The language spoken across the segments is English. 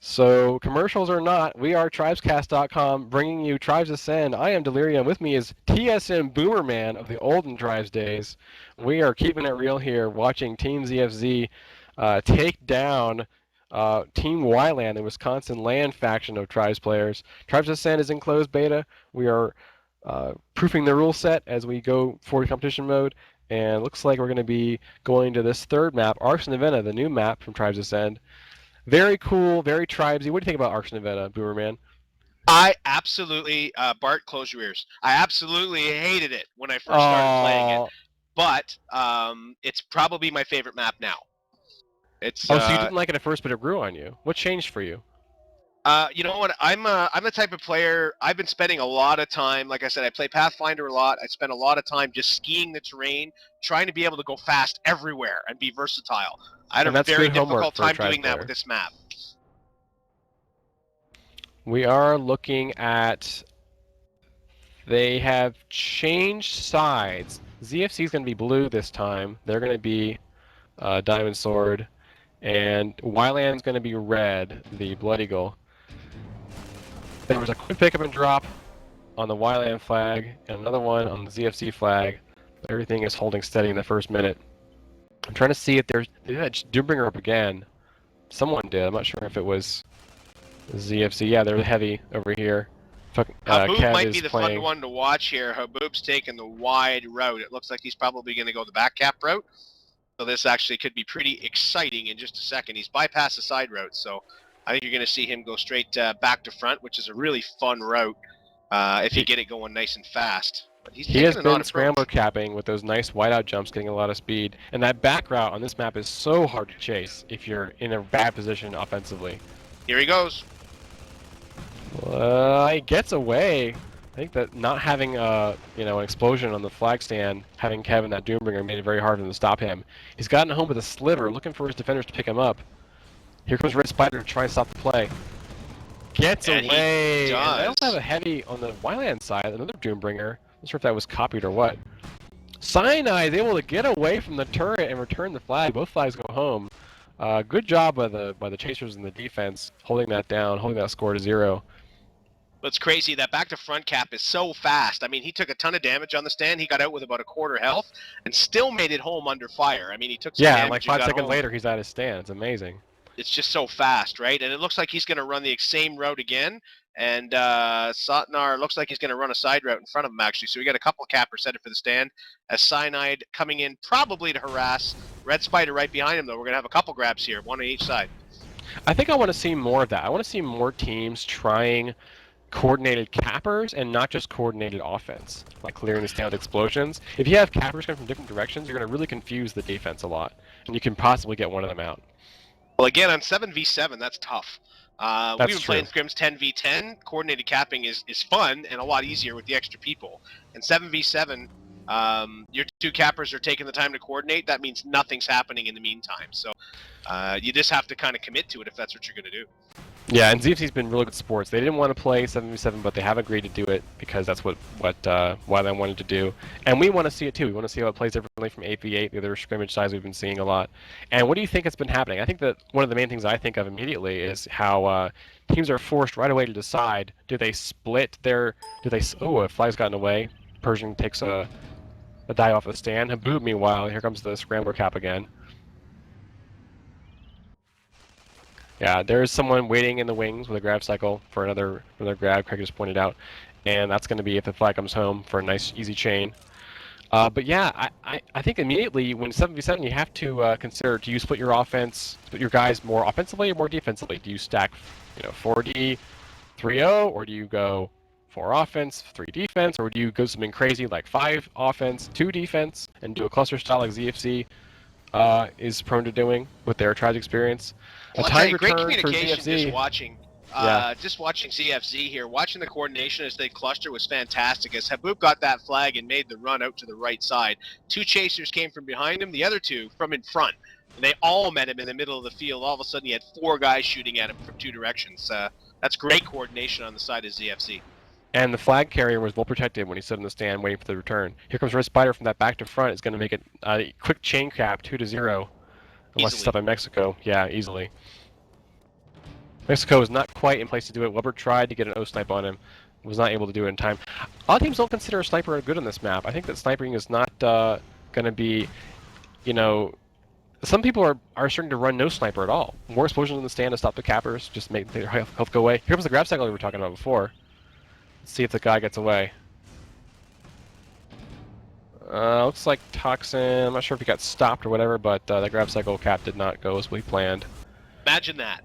So, commercials or not, we are tribescast.com bringing you Tribes Ascend. I am Delirium. With me is TSM Boomerman of the olden Tribes days. We are keeping it real here, watching Team ZFZ take down Team Wilan, the Wisconsin land faction of Tribes players. Tribes Ascend is in closed beta. We are proofing the rule set as we go for competition mode. And it looks like we're going to be going to this third map, ArxNovena, the new map from Tribes Ascend. Very cool, very tribesy. What do you think about ArxNovena, Boomerman? I absolutely, Bart, close your ears. I absolutely hated it when I first started playing it, Oh, but it's probably my favorite map now. It's, oh, so you didn't like it at first, but it grew on you. What changed for you? you know what? I'm the type of player. I've been spending a lot of time. Like I said, I play Pathfinder a lot. I spend a lot of time just skiing the terrain, trying to be able to go fast everywhere and be versatile. I had And a that's very good homework difficult for a time tribes doing that player. with this map. We are looking at. They have changed sides. ZFC is going to be blue this time. They're going to be Diamond Sword, and Wyland's going to be red, the Blood Eagle. There was a quick pickup and drop on the Wyland flag, and another one on the ZFC flag. Everything is holding steady in the first minute. I'm trying to see if there's. They had Doombringer up again. Someone did. I'm not sure if it was ZFC. Yeah, they're heavy over here. Haboob Kev might is be the playing. fun one to watch here. Haboob's taking the wide route. It looks like he's probably going to go the back cap route. So this actually could be pretty exciting in just a second. He's bypassed the side route, so I think you're going to see him go straight back to front, which is a really fun route if you get it going nice and fast. But he's He taking has an odd been scrambler approach. capping with those nice whiteout jumps, getting a lot of speed. And that back route on this map is so hard to chase if you're in a bad position offensively. Here he goes. He gets away. I think that not having an explosion on the flag stand, having Kevin that Doombringer made it very hard for him to stop him. He's gotten home with a sliver, looking for his defenders to pick him up. Here comes Red Spider to try and stop the play. Gets And away. he does. And they also have a heavy on the Wyland side, another Doombringer. Not sure if that was copied or what. Cyanide is able to get away from the turret and return the flag. Both flags go home. Good job by the chasers in the defense, holding that down, holding that score to 0. What's crazy, that back to front cap is so fast. I mean, he took a ton of damage on the stand. He got out with about a quarter health and still made it home under fire. I mean, he took some damage. Yeah, like 5 and got seconds home. later, he's at his stand. It's amazing. It's just so fast, right? And it looks like he's going to run the same route again. And Satnar looks like he's going to run a side route in front of him, actually. So we got a couple of cappers set it for the stand. As Cyanide coming in probably to harass Red Spider right behind him, though. We're going to have a couple grabs here, one on each side. I think I want to see more of that. I want to see more teams trying coordinated cappers and not just coordinated offense, like clearing the stand with explosions. If you have cappers coming from different directions, you're going to really confuse the defense a lot, and you can possibly get one of them out. Well, again, on 7v7, that's tough. We've been playing scrims 10v10. Coordinated capping is fun and a lot easier with the extra people. And 7v7, your two cappers are taking the time to coordinate. That means nothing's happening in the meantime. So you just have to kind of commit to it if that's what you're going to do. Yeah, and ZFC's been really good sports. They didn't want to play 7v7, but they have agreed to do it because that's what Wilan wanted to do. And we want to see it too. We want to see how it plays differently from 8v8, the other scrimmage size we've been seeing a lot. And what do you think has been happening? I think that one of the main things I think of immediately is how teams are forced right away to decide, do they split their... Oh, a flag's gotten away. Persian takes a die off the stand. Haboob, meanwhile, here comes the scrambler cap again. Yeah, there's someone waiting in the wings with a grab cycle for another grab, Craig just pointed out. And that's going to be if the flag comes home for a nice, easy chain. But yeah, I think immediately when 7v7, you have to consider, do you split your offense, split your guys more offensively or more defensively? Do you stack 4D, 3-0, or do you go 4 offense, 3 defense, or do you go something crazy like 5 offense, 2 defense, and do a cluster style like ZFC is prone to doing with their Tribes experience? Well, a timed great return for communication ZFZ. just watching. Yeah. Just watching ZFZ here, watching the coordination as they cluster was fantastic. As Haboob got that flag and made the run out to the right side, 2 chasers came from behind him, the other 2 from in front. And they all met him in the middle of the field. All of a sudden, he had 4 guys shooting at him from 2 directions. That's great coordination on the side of ZFZ. And the flag carrier was well protected when he stood in the stand waiting for the return. Here comes Red Spider from that back to front. It's going to make it a quick chain cap, 2-0. Unless it's up in Mexico. Yeah, easily. Mexico was not quite in place to do it. Weber tried to get an O-snipe on him, was not able to do it in time. A lot of teams don't consider a sniper good on this map. I think that sniping is not going to be, you know, some people are starting to run no sniper at all. More explosions in the stand to stop the cappers, just make their health go away. Here comes the grab cycle we were talking about before. Let's see if the guy gets away. Looks like Toxin, I'm not sure if he got stopped or whatever, but the grab cycle cap did not go as we planned. Imagine that.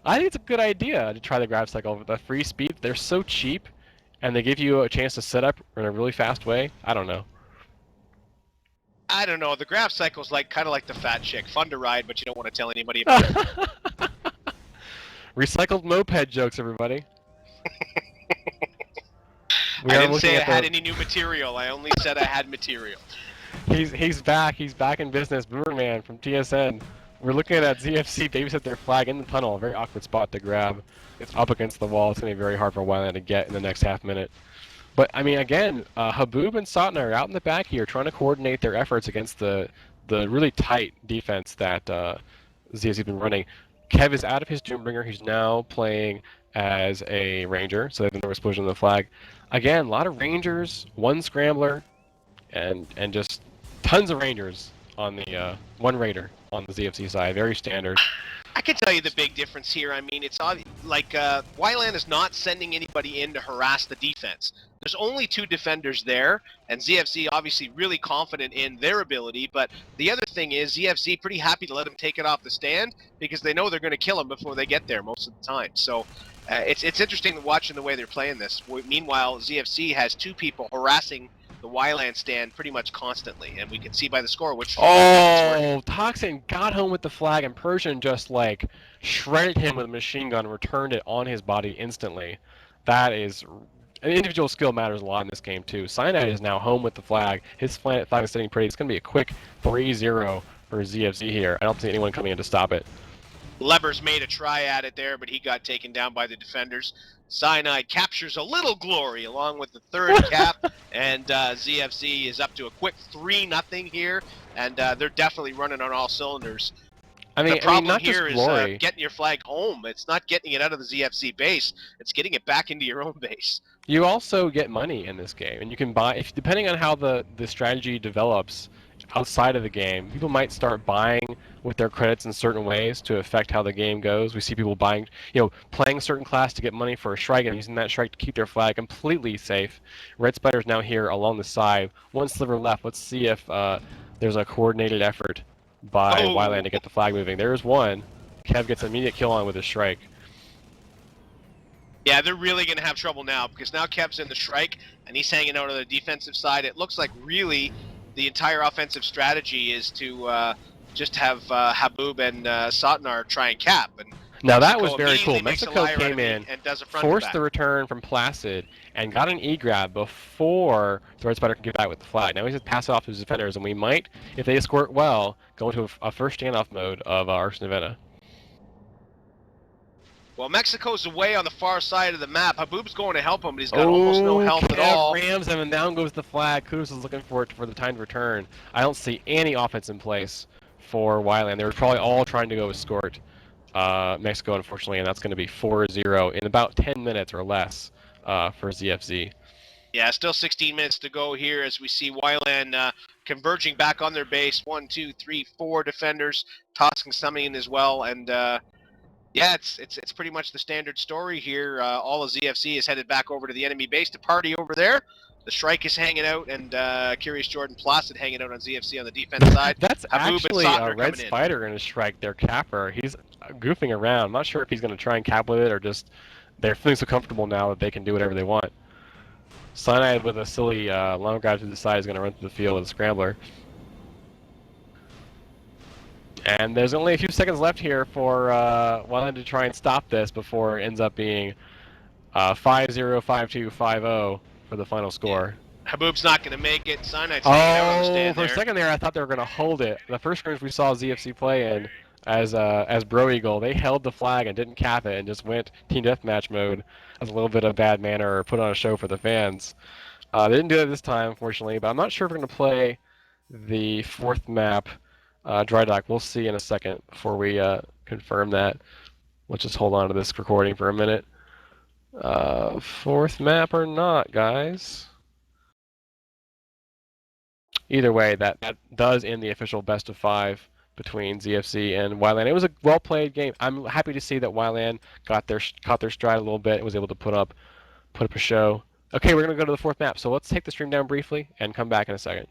I think it's a good idea to try the grab cycle. With the free speed, they're so cheap, and they give you a chance to set up in a really fast way. I don't know. I don't know. The grab cycle's kind of like the fat chick. Fun to ride, but you don't want to tell anybody about it. Recycled moped jokes, everybody. I didn't say I had any new material. I only said I had material. He's back. He's back in business. Boomerman from TSN. We're looking at ZFC babysit their flag in the tunnel. A very awkward spot to grab. It's up against the wall. It's going to be very hard for Wilan to get in the next half minute. But, I mean, again, Haboob and Satna are out in the back here trying to coordinate their efforts against the really tight defense that ZFC has been running. Kev is out of his Doombringer. He's now playing as a Ranger, so they have no explosion on the flag. Again, a lot of Rangers, one Scrambler, and just tons of Rangers on the one Raider on the ZFC side. Very standard. I can tell you the big difference here. I mean, it's like Wilan is not sending anybody in to harass the defense. There's only 2 defenders there, and ZFC obviously really confident in their ability, but the other thing is ZFC pretty happy to let them take it off the stand because they know they're going to kill them before they get there most of the time. So it's interesting watching the way they're playing this. Meanwhile, ZFC has 2 people harassing the Wilan stand pretty much constantly, and we can see by the score which... Oh, Toxin got home with the flag, and Persian just, like, shredded him with a machine gun and returned it on his body instantly. That is... Individual skill matters a lot in this game, too. Cyanide is now home with the flag. His flag is sitting pretty. It's going to be a quick 3-0 for ZFC here. I don't see anyone coming in to stop it. Leber's made a try at it there, but he got taken down by the defenders. Cyanide captures a little glory along with the 3rd cap, and ZFC is up to a quick 3-0 here, and they're definitely running on all cylinders. I mean, the problem here is getting your flag home. It's not getting it out of the ZFC base. It's getting it back into your own base. You also get money in this game, and you can buy, depending on how the strategy develops outside of the game, people might start buying with their credits in certain ways to affect how the game goes. We see people buying, playing a certain class to get money for a strike and using that strike to keep their flag completely safe. Red Spider's now here along the side. 1 sliver left. Let's see if there's a coordinated effort by Wilan to get the flag moving. There's one. Kev gets an immediate kill on with his strike. Yeah, they're really going to have trouble now because now Kev's in the strike and he's hanging out on the defensive side. It looks like really the entire offensive strategy is to just have Haboob and Satnar try and cap. And now that was very cool. Mexico came in, and does a forced the return from Placid, and got an E-grab before the Red Spider can get back with the flag. Now he just pass it off to his defenders, and we might, if they escort well, go into a first standoff mode of ArxNovena. Well, Mexico's away on the far side of the map. Haboob's going to help him, but he's got almost no health at all. Rams him, and down goes the flag. Kudos is looking for it for the time to return. I don't see any offense in place for Wilan. They were probably all trying to go escort Mexico, unfortunately, and that's going to be 4-0 in about 10 minutes or less for ZFZ. Yeah, still 16 minutes to go here as we see Wilan converging back on their base. 1, 2, 3, 4 defenders, tossing some in as well, and yeah, it's pretty much the standard story here. All of ZFC is headed back over to the enemy base to party over there. The strike is hanging out, and Curious Jordan Placid hanging out on ZFC on the defense side. That's actually a Red Spider in a strike, their capper. He's goofing around. I'm not sure if he's going to try and cap with it or just they're feeling so comfortable now that they can do whatever they want. Cyanide with a silly long grab to the side is going to run through the field with a scrambler. And there's only a few seconds left here for Wilan to try and stop this before it ends up being 5-0, 5-2, 5-0 for the final score. Haboob's not going to make it. Cyanide's hanging out on the stand for a second there, I thought they were going to hold it. The first scrimmage we saw ZFC play in as Bro Eagle, they held the flag and didn't cap it and just went team deathmatch mode as a little bit of bad manner or put on a show for the fans. They didn't do it this time, unfortunately, but I'm not sure if we're going to play the 4th map. Dry Dock, we'll see in a second before we confirm that. Let's just hold on to this recording for a minute. Fourth map or not, guys? Either way, that does end the official best of 5 between ZFZ and Wilan. It was a well-played game. I'm happy to see that Wilan caught their stride a little bit and was able to put up a show. Okay, we're going to go to the fourth map, so let's take the stream down briefly and come back in a second.